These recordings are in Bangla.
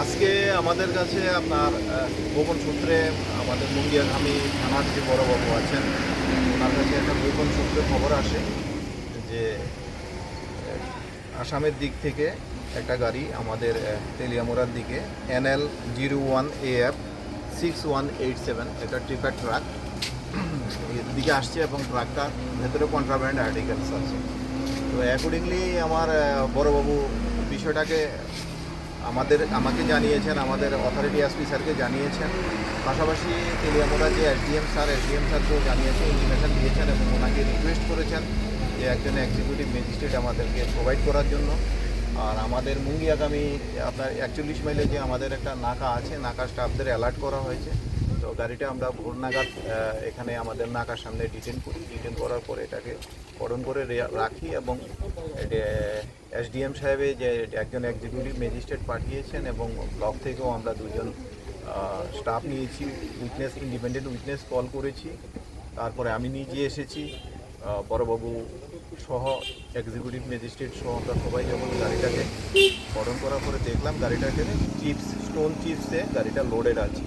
আজকে আমাদের কাছে আপনার গোপন সূত্রে আমাদের মুঙ্গিয়াঘামী থানার যে বড়বাবু আছেন ওনার কাছে একটা গোপন সূত্রে খবর আসে যে আসামের দিক থেকে একটা গাড়ি আমাদের তেলিয়ামোড়ার দিকে NL01AF 6187 একটা ট্রিপার ট্রাক দিকে আসছে এবং ট্রাকটার ভেতরে কন্ট্রাব্যান্ড আর্টিকেলস আছে। তো অ্যাকর্ডিংলি আমার বড়বাবু বিষয়টাকে আমাকে জানিয়েছেন, আমাদের অথরিটি এসপি স্যারকে জানিয়েছেন, পাশাপাশি তেলিয়ামোড়া যে এসডিএম স্যারকেও জানিয়েছেন, ইন্টিমেশন দিয়েছেন এবং ওনাকে রিকোয়েস্ট করেছেন যে একজন এক্সিকিউটিভ ম্যাজিস্ট্রেট আমাদেরকে প্রোভাইড করার জন্য। আর আমাদের মুঙ্গিয়াগামী আপনার 41 মাইলে যে আমাদের একটা নাকা আছে, নাকা স্টাফদের অ্যালার্ট করা হয়েছে। তো গাড়িটা আমরা ভোর নাগাদ এখানে আমাদের নাকার সামনে ডিটেন করার পরে এটাকে কর্ডন করে রাখি এবং এসডিএম সাহেবে যে একজন এক্সিকিউটিভ ম্যাজিস্ট্রেট পাঠিয়েছেন এবং ব্লক থেকেও আমরা দুজন স্টাফ নিয়েছি, ইন্ডিপেন্ডেন্ট উইটনেস কল করেছি। তারপরে আমি নিজে এসেছি, বড়বাবু সহ এক্সিকিউটিভ ম্যাজিস্ট্রেট সহ আমরা সবাই যখন গাড়িটাকে কর্ডন করার পরে দেখলাম গাড়িটাকে স্টোন চিপসে গাড়িটা লোডেড আছে।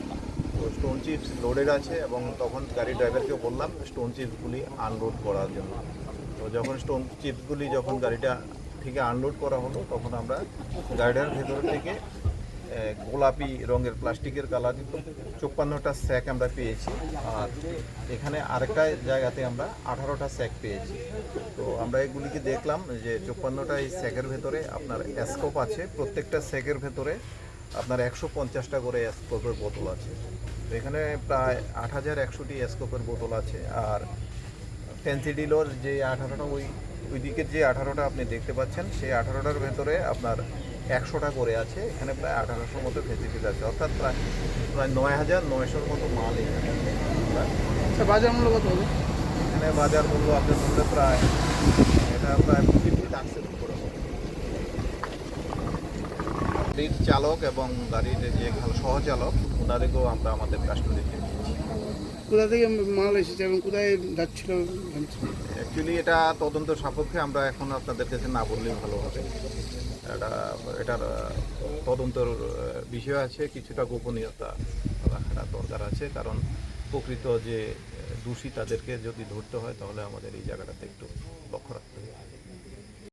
তো স্টোন চিপস লোডেড আছে এবং তখন গাড়ি ড্রাইভারকে বললাম স্টোন চিপসগুলি আনলোড করার জন্য। তো যখন স্টোন চিপসগুলি যখন গাড়িটা থেকে আনলোড করা হলো তখন আমরা গাড়িটার ভেতর থেকে গোলাপি রঙের প্লাস্টিকের কালার 54টা স্যাক আমরা পেয়েছি। আর এখানে আরেকটা জায়গাতে আমরা 18টা স্যাক পেয়েছি। তো আমরা এগুলিকে দেখলাম যে 54টা এই স্যাকের ভেতরে আপনার স্কোপ আছে, প্রত্যেকটা স্যাকের ভেতরে আপনার 150টা করে স্কোপের বোতল আছে। তো এখানে প্রায় 8100টি স্কোপের বোতল আছে। আর ফেন্সিডিলোর যে 18টা ওই দিকের যে 18টা আপনি দেখতে পাচ্ছেন সেই 18টার ভেতরে আপনার 100টা করে আছে। এখানে প্রায় 1800 মতো ফেন্সিডিল আছে, অর্থাৎ প্রায় 9900-র মতো মাল এখানে। বাজার মূল্য কত হবে? এখানে বাজার মূল্য আপনার মধ্যে প্রায় 50 লাখের উপরে হবে। গাড়ির চালক এবং গাড়ির যে সহচালক ওনাদেরকেও আমরা আমাদের কাস্টডিতে নিয়েছি। কোথা থেকে মাল এসেছে এবং কোথায় যাচ্ছিল? অ্যাকচুয়ালি এটা তদন্ত সাপেক্ষে আমরা এখন আপনাদের কাছে না বললেই ভালো হবে। এটার তদন্তর বিষয় আছে, কিছুটা গোপনীয়তা রাখাটা দরকার আছে, কারণ প্রকৃত যে দোষী তাদেরকে যদি ধরতে হয় তাহলে আমাদের এই জায়গাটাতে একটু লক্ষ্য রাখতে হবে।